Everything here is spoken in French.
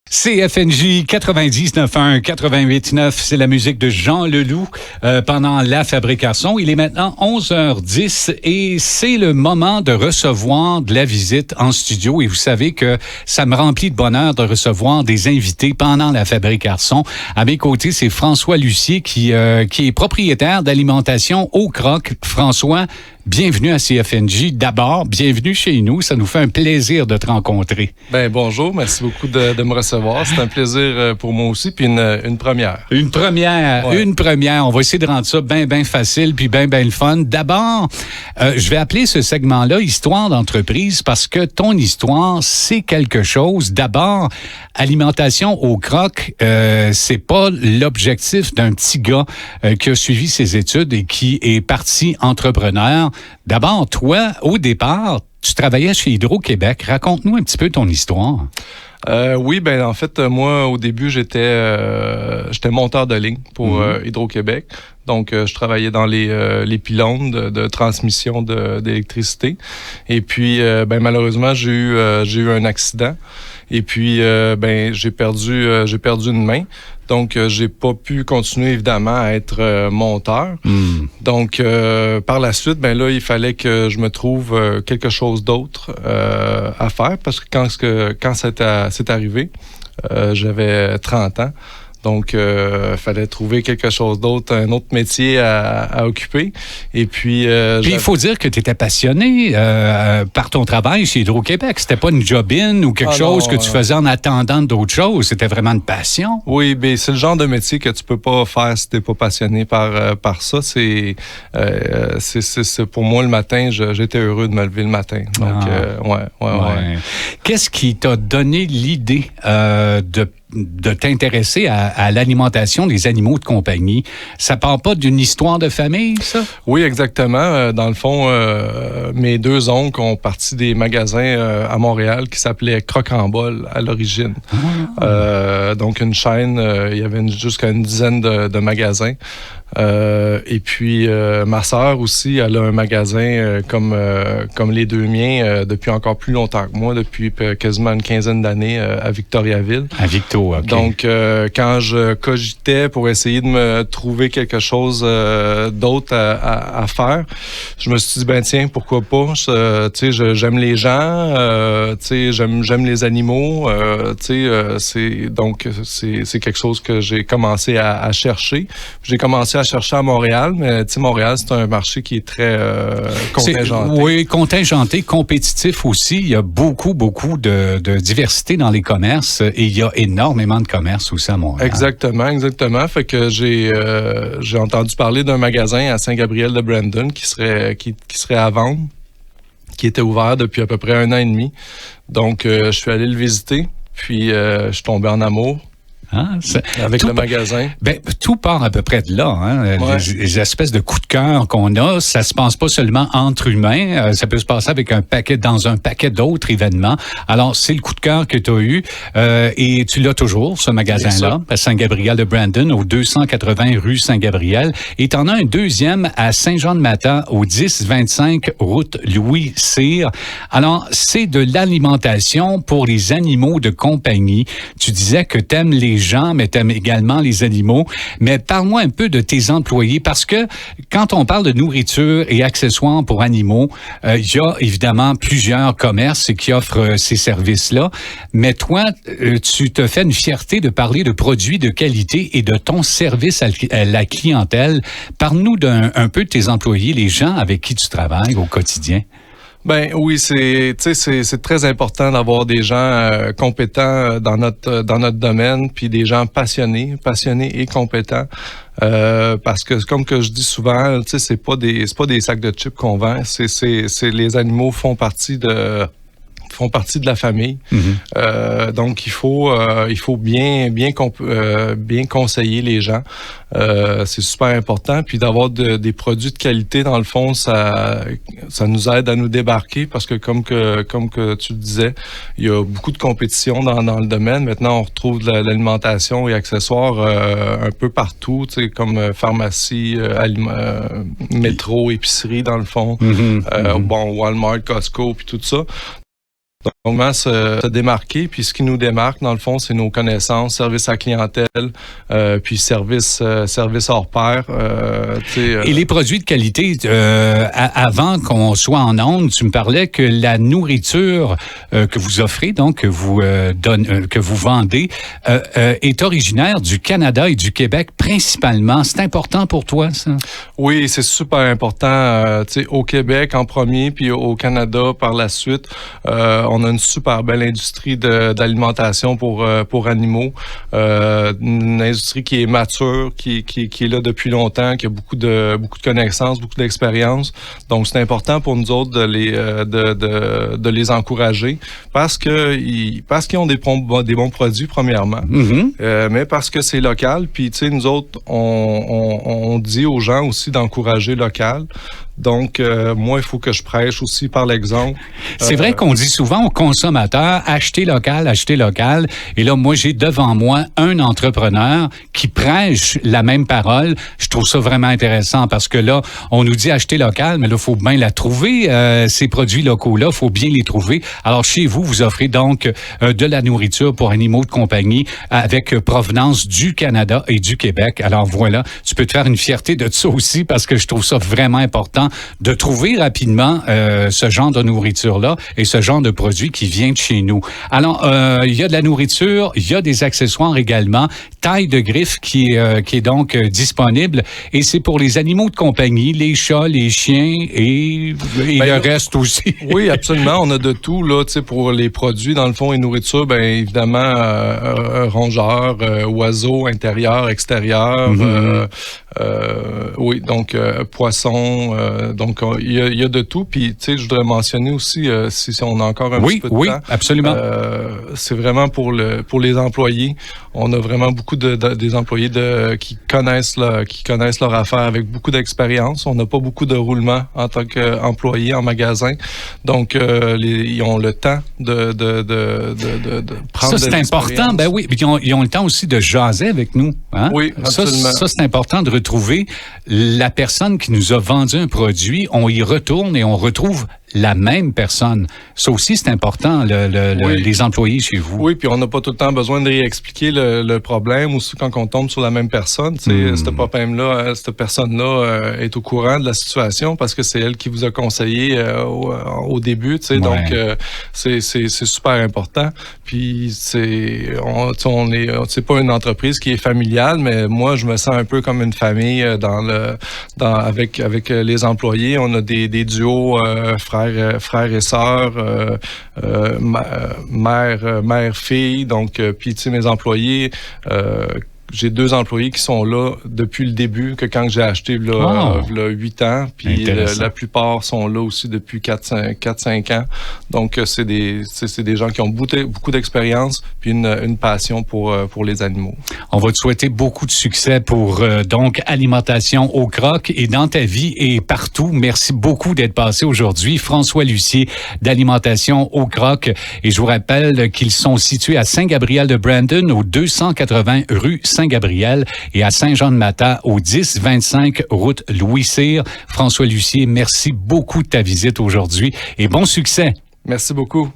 CFNJ 99.1, 88.9, c'est la musique de Jean Leloup pendant la fabrication. Il est maintenant 11h10 et c'est le moment de recevoir de la visite en studio. Et vous savez que ça me remplit de bonheur de recevoir des invités pendant la fabrication. À mes côtés, c'est François Lucier qui est propriétaire d'alimentation Au Croc. François, bienvenue à CFNJ. D'abord, bienvenue chez nous. Ça nous fait un plaisir de te rencontrer. Bonjour. Merci beaucoup de me recevoir. C'est un plaisir pour moi aussi, puis une première. Une première, ouais. Une première. On va essayer de rendre ça bien facile, puis bien le fun. D'abord, je vais appeler ce segment-là « Histoire d'entreprise » parce que ton histoire, c'est quelque chose. D'abord, alimentation Au Croc, c'est pas l'objectif d'un petit gars qui a suivi ses études et qui est parti entrepreneur. D'abord, toi, au départ, tu travaillais chez Hydro-Québec. Raconte-nous un petit peu ton histoire. Oui, en fait, moi, au début, j'étais monteur de ligne pour Hydro-Québec. Donc, je travaillais dans les pylônes de transmission d'électricité. Et puis, malheureusement, j'ai eu un accident. Et puis, j'ai perdu une main. Donc, j'ai pas pu continuer, évidemment, à être monteur. Donc, par la suite, là, il fallait que je me trouve quelque chose d'autre à faire parce que quand c'est arrivé, j'avais 30 ans. Donc, fallait trouver quelque chose d'autre, un autre métier à occuper. Et puis... il faut dire que tu étais passionné par ton travail chez Hydro-Québec. C'était pas une job-in ou quelque chose que tu faisais en attendant d'autres choses. C'était vraiment une passion. Oui, c'est le genre de métier que tu peux pas faire si t'es pas passionné par ça. C'est pour moi, le matin, j'étais heureux de me lever le matin. Donc, ouais. Qu'est-ce qui t'a donné l'idée de t'intéresser à l'alimentation des animaux de compagnie? Ça part pas d'une histoire de famille, ça? Oui, exactement. Dans le fond, mes deux oncles ont parti des magasins à Montréal qui s'appelaient Croc en bol à l'origine. Donc, une chaîne, il y avait jusqu'à une dizaine de magasins. Et puis, ma sœur aussi, elle a un magasin comme les deux miens depuis encore plus longtemps que moi, depuis quasiment une quinzaine d'années à Victoriaville. À Victo, OK. Donc, quand je cogitais pour essayer de me trouver quelque chose d'autre à faire, je me suis dit, tiens, pourquoi pas? J'aime les gens, j'aime les animaux, c'est quelque chose que j'ai commencé à chercher. J'ai commencé à chercher à Montréal, mais Montréal, c'est un marché qui est très contingenté. Oui, contingenté, compétitif aussi. Il y a beaucoup de diversité dans les commerces et il y a énormément de commerces aussi à Montréal. Exactement. Fait que j'ai entendu parler d'un magasin à Saint-Gabriel-de-Brandon qui serait à vendre, qui était ouvert depuis à peu près 1 an et demi. Donc, je suis allé le visiter, puis je suis tombé en amour. Avec le magasin. Tout part à peu près de là. Hein? Ouais. Les espèces de coups de cœur qu'on a, ça se passe pas seulement entre humains, ça peut se passer avec dans un paquet d'autres événements. Alors, c'est le coup de cœur que tu as eu et tu l'as toujours, ce magasin-là, à Saint-Gabriel-de-Brandon, au 280 rue Saint-Gabriel. Et tu en as un deuxième à Saint-Jean-de-Mathan, au 1025 route Louis-Cyr. Alors, c'est de l'alimentation pour les animaux de compagnie. Tu disais que tu aimes les gens, mais t'aimes également les animaux. Mais parle-moi un peu de tes employés, parce que quand on parle de nourriture et accessoires pour animaux, il y a évidemment plusieurs commerces qui offrent ces services-là. Mais toi, tu te fais une fierté de parler de produits de qualité et de ton service à la clientèle. Parle-nous un peu de tes employés, les gens avec qui tu travailles au quotidien. Oui, c'est très important d'avoir des gens compétents dans notre domaine, puis des gens passionnés et compétents. Parce que comme que je dis souvent, c'est pas des sacs de chips qu'on vend, c'est les animaux font partie de la famille. Donc il faut bien conseiller les gens. C'est super important. Puis d'avoir des produits de qualité, dans le fond, ça nous aide à nous démarquer parce que comme que tu le disais, il y a beaucoup de compétition dans le domaine. Maintenant, on retrouve de l'alimentation et accessoires un peu partout, comme pharmacie, métro, épicerie, dans le fond. Walmart, Costco, puis tout ça. vraiment se démarquer. Puis ce qui nous démarque, dans le fond, c'est nos connaissances, service à clientèle, puis service hors pair. Et les produits de qualité, avant qu'on soit en onde, tu me parlais que la nourriture que vous offrez, donc que vous vendez, est originaire du Canada et du Québec principalement. C'est important pour toi, ça? Oui, c'est super important. Au Québec en premier, puis au Canada par la suite. On a une super belle industrie d'alimentation pour animaux. Une industrie qui est mature, qui est là depuis longtemps, qui a beaucoup de connaissances, beaucoup d'expérience. Donc, c'est important pour nous autres de les encourager parce qu'ils ont des bons produits, premièrement, mais parce que c'est local. Puis, tu sais, nous autres, on dit aux gens aussi d'encourager local. Donc, moi, il faut que je prêche aussi par l'exemple. C'est vrai qu'on dit souvent aux consommateurs, achetez local, achetez local. Et là, moi, j'ai devant moi un entrepreneur qui prêche la même parole. Je trouve ça vraiment intéressant parce que là, on nous dit acheter local, mais là, il faut bien la trouver. Ces produits locaux-là, il faut bien les trouver. Alors, chez vous, vous offrez donc de la nourriture pour animaux de compagnie avec provenance du Canada et du Québec. Alors, voilà, tu peux te faire une fierté de ça aussi parce que je trouve ça vraiment important de trouver rapidement ce genre de nourriture-là et ce genre de produit qui vient de chez nous. Alors, il y a de la nourriture, il y a des accessoires également, taille de griffe qui est donc disponible et c'est pour les animaux de compagnie, les chats, les chiens et le reste aussi. Oui, absolument. On a de tout là, tu sais, pour les produits dans le fond et nourriture, bien évidemment rongeurs, oiseaux, intérieurs, extérieurs. Oui, donc poissons. Donc il y a de tout. Puis tu sais, je voudrais mentionner aussi si on a encore un petit peu de temps. Oui, absolument. C'est vraiment pour les employés. On a vraiment beaucoup des employés qui connaissent leur affaire avec beaucoup d'expérience. On n'a pas beaucoup de roulement en tant qu'employé en magasin. Donc, ils ont le temps de prendre ça, c'est important. Ben oui, ils ont le temps aussi de jaser avec nous. Hein? Oui, absolument. Ça, c'est important de retrouver la personne qui nous a vendu un produit. On y retourne et on retrouve la même personne. Ça aussi, c'est important, les employés chez vous. Oui, puis on n'a pas tout le temps besoin de réexpliquer le problème. Aussi, quand on tombe sur la même personne, cette personne-là est au courant de la situation parce que c'est elle qui vous a conseillé au début. Donc, c'est super important. Puis, c'est pas une entreprise qui est familiale, mais moi, je me sens un peu comme une famille avec les employés. On a des duos frères et sœurs, mère-fille. Donc, puis, tu sais, mes employés, j'ai 2 employés qui sont là depuis le début, que quand j'ai acheté là, 8 ans. Puis la plupart sont là aussi depuis 4-5 ans. Donc, c'est des gens qui ont beaucoup d'expérience puis une passion pour les animaux. On va te souhaiter beaucoup de succès pour donc Alimentation au Croc et dans ta vie et partout. Merci beaucoup d'être passé aujourd'hui. François Lucier d'Alimentation au Croc. Et je vous rappelle qu'ils sont situés à Saint-Gabriel-de-Brandon au 280 rue Saint-Gabriel et à Saint-Jean-de-Matha au 1025 route Louis-Cyr. François Lucier, merci beaucoup de ta visite aujourd'hui et bon succès. Merci beaucoup.